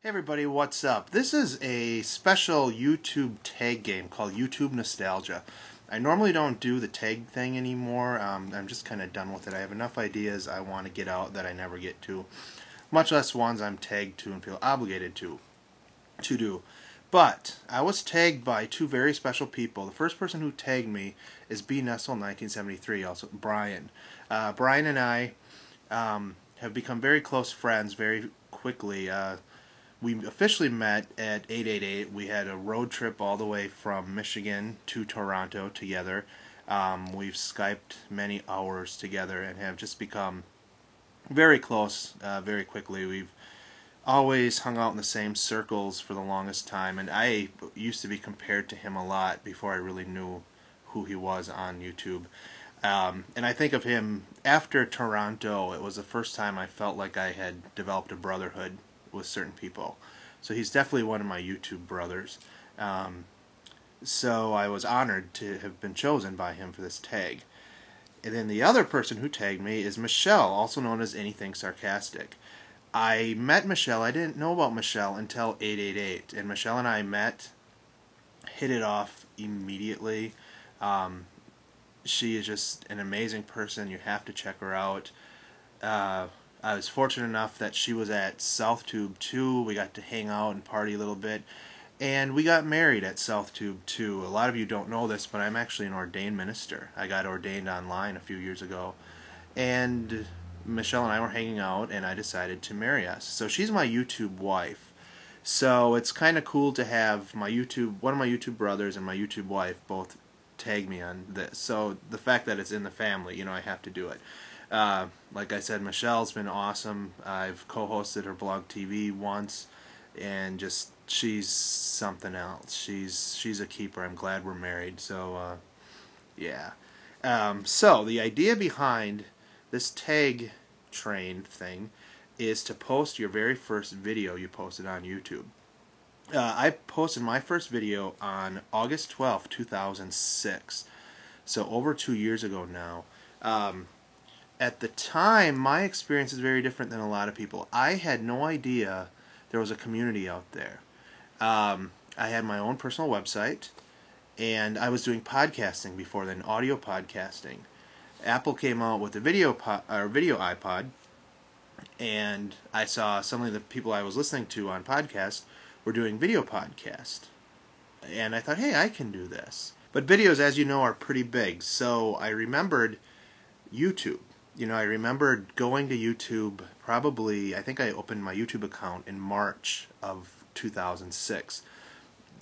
Hey everybody, what's up? This is a special YouTube tag game called YouTube Nostalgia. I normally don't do the tag thing anymore. I'm just kind of done with it. I have enough ideas I want to get out that I never get to, much less ones I'm tagged to and feel obligated to do. But I was tagged by two very special people. The first person who tagged me is B. Nestle 1973, also Brian. Brian and I have become very close friends very quickly. We officially met at 888. We had a road trip all the way from Michigan to Toronto together. We've Skyped many hours together and have just become very close very quickly. We've always hung out in the same circles for the longest time, and I used to be compared to him a lot before I really knew who he was on YouTube. And I think of him after Toronto. It was the first time I felt like I had developed a brotherhood with certain people. So he's definitely one of my YouTube brothers. So I was honored to have been chosen by him for this tag. And then the other person who tagged me is Michelle, also known as Anything Sarcastic. I met Michelle. I didn't know about Michelle until 888. And Michelle and I met, hit it off immediately. She is just an amazing person. You have to check her out. I was fortunate enough that she was at South Tube 2. We got to hang out and party a little bit. And we got married at South Tube 2. A lot of you don't know this, but I'm actually an ordained minister. I got ordained online a few years ago. And Michelle and I were hanging out, and I decided to marry us. So she's my YouTube wife. So it's kind of cool to have one of my YouTube brothers and my YouTube wife both tag me on this. So the fact that it's in the family, I have to do it. Like I said, Michelle's been awesome. I've co-hosted her blog TV once, and just she's something else. She's a keeper. I'm glad we're married. So yeah. So the idea behind this tag train thing is to post your very first video you posted on YouTube. I posted my first video on August 12th, 2006. So over 2 years ago now. At the time, my experience is very different than a lot of people. I had no idea there was a community out there. I had my own personal website, and I was doing podcasting before then, audio podcasting. Apple came out with a video iPod, and I saw some of the people I was listening to on podcasts were doing video podcast. And I thought, hey, I can do this. But videos, as you know, are pretty big, so I remembered YouTube. I remember going to YouTube probably, I think I opened my YouTube account in March of 2006.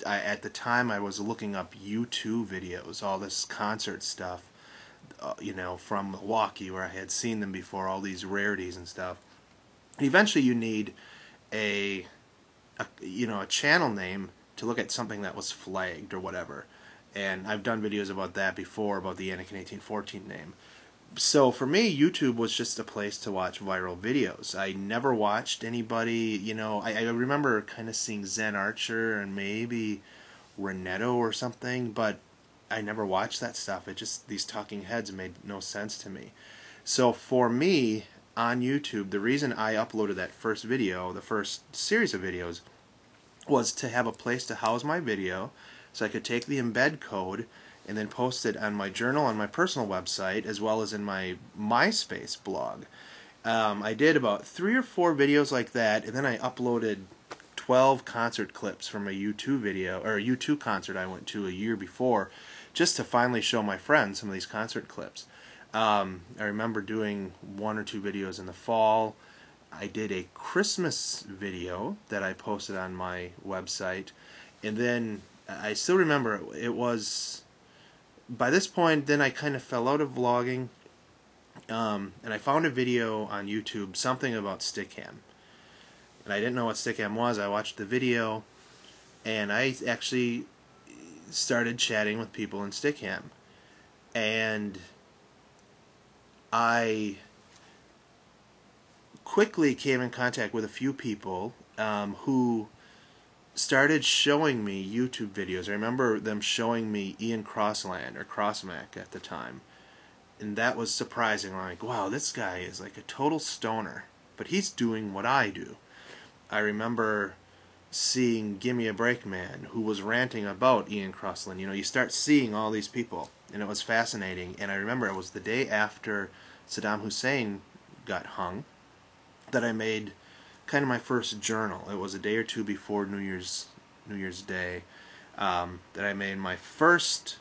At the time, I was looking up YouTube videos, all this concert stuff, from Milwaukee, where I had seen them before, all these rarities and stuff. Eventually, you need a channel name to look at something that was flagged or whatever. And I've done videos about that before, about the Anakin 1814 name. So for me, YouTube was just a place to watch viral videos. I never watched anybody, I remember kind of seeing Zen Archer and maybe Renetto or something, but I never watched that stuff. These talking heads made no sense to me. So for me, on YouTube, the reason I uploaded that first video, the first series of videos, was to have a place to house my video so I could take the embed code and then post it on my journal on my personal website as well as in my MySpace blog. I did about 3 or 4 videos like that, and then I uploaded 12 concert clips from a U2 video, or a U2 concert I went to a year before, just to finally show my friends some of these concert clips. I remember doing 1 or 2 videos in the fall. I did a Christmas video that I posted on my website, and then I still remember it was... By this point, then I kind of fell out of vlogging, and I found a video on YouTube, something about Stickam. And I didn't know what Stickam was. I watched the video, and I actually started chatting with people in Stickam. And I quickly came in contact with a few people who started showing me YouTube videos. I remember them showing me Ian Crossland or Crossmac at the time, and that was surprising. Like, wow, this guy is like a total stoner, but he's doing what I do. I remember seeing Gimme a Break Man, who was ranting about Ian Crossland. You know, you start seeing all these people, and it was fascinating. And I remember it was the day after Saddam Hussein got hung that I made kind of my first journal. It was a day or two before New Year's Day that I made my first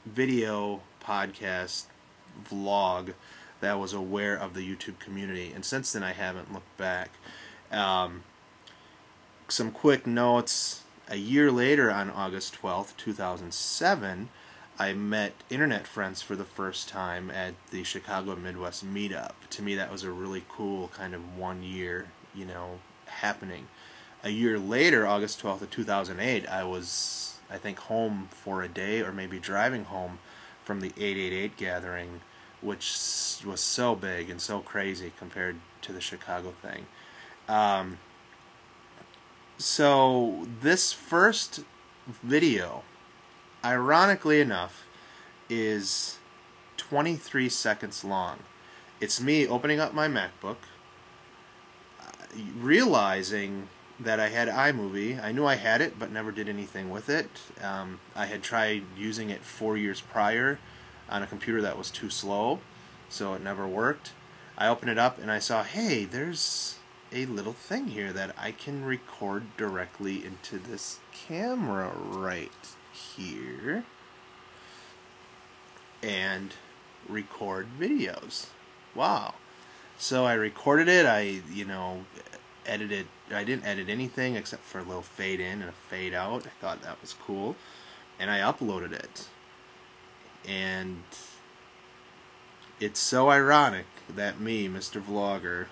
video podcast vlog that was aware of the YouTube community. And since then I haven't looked back. Some quick notes. A year later, on August 12th, 2007, I met internet friends for the first time at the Chicago Midwest Meetup. To me, that was a really cool kind of 1 year, you know, happening. A year later, August 12th of 2008, I was, I think, home for a day, or maybe driving home from the 888 gathering, which was so big and so crazy compared to the Chicago thing. So this first video, ironically enough, is 23 seconds long. It's me opening up my MacBook, realizing that I had iMovie. I knew I had it, but never did anything with it. I had tried using it 4 years prior on a computer that was too slow, so it never worked. I opened it up and I saw, hey, there's a little thing here that I can record directly into this camera right here and record videos. Wow. So I recorded it. I, edited. I didn't edit anything except for a little fade in and a fade out. I thought that was cool. And I uploaded it. And it's so ironic that me, Mr. Vlogger,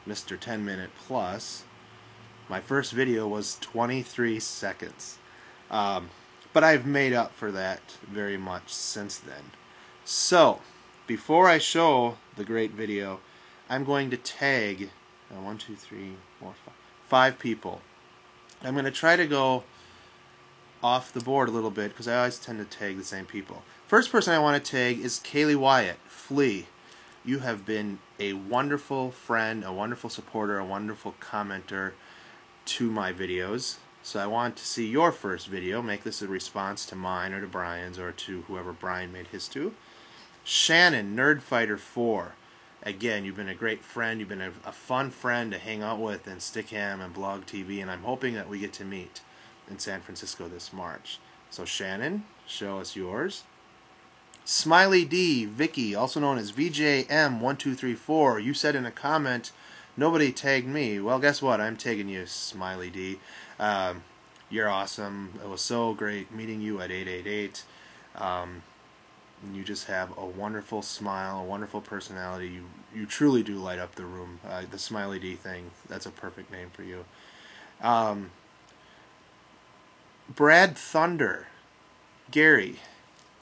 Mr. 10 Minute Plus, my first video was 23 seconds. But I've made up for that very much since then. So, before I show the great video, I'm going to tag 1, 2, 3, 4, 5 people. I'm going to try to go off the board a little bit because I always tend to tag the same people. First person I want to tag is Kaylee Wyatt, Flea. You have been a wonderful friend, a wonderful supporter, a wonderful commenter to my videos. So I want to see your first video. Make this a response to mine or to Brian's or to whoever Brian made his to. Shannon, Nerdfighter4. Again, you've been a great friend. You've been a fun friend to hang out with in Stickam and Blog TV, and I'm hoping that we get to meet in San Francisco this March. So Shannon, show us yours. Smiley D, Vicky, also known as VJM1234. You said in a comment, nobody tagged me. Well, guess what? I'm tagging you, Smiley D. You're awesome. It was so great meeting you at 888. You just have a wonderful smile, a wonderful personality. You truly do light up the room. The Smiley D thing, that's a perfect name for you. Brad Thunder, Gary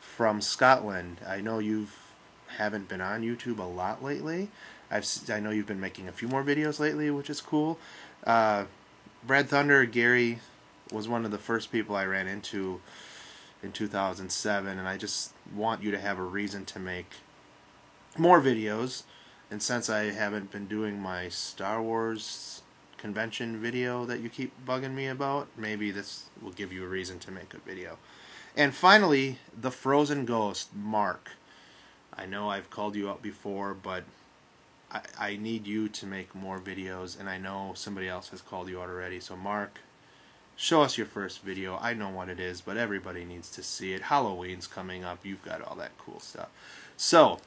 from Scotland. I know you haven't been on YouTube a lot lately. I know you've been making a few more videos lately, which is cool. Brad Thunder, Gary, was one of the first people I ran into in 2007, and I just want you to have a reason to make more videos. And since I haven't been doing my Star Wars convention video that you keep bugging me about, maybe this will give you a reason to make a video. And finally, the Frozen Ghost, Marc. I know I've called you out before, but I need you to make more videos, and I know somebody else has called you out already. So Marc, show us your first video. I know what it is, but everybody needs to see it. Halloween's coming up. You've got all that cool stuff. So,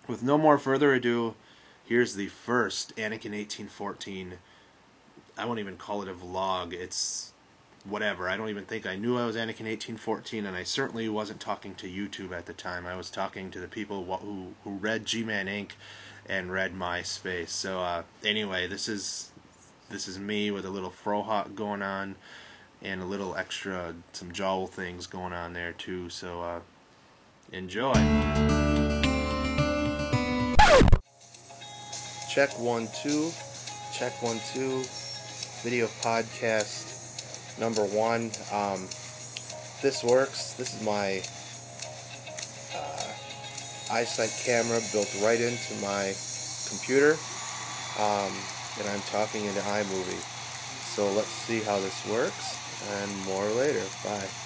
with no more further ado, here's the first Anakin 1814. I won't even call it a vlog. It's whatever. I don't even think I knew I was Anakin 1814, and I certainly wasn't talking to YouTube at the time. I was talking to the people who read G-Man Inc. and read MySpace. So anyway, this is me with a little frohawk going on and a little extra, some jowl things going on there too. So enjoy. Check 1 2. Check 1 2. Video podcast number 1. This works. This is my iSight camera built right into my computer, and I'm talking into iMovie. So let's see how this works, and more later. Bye.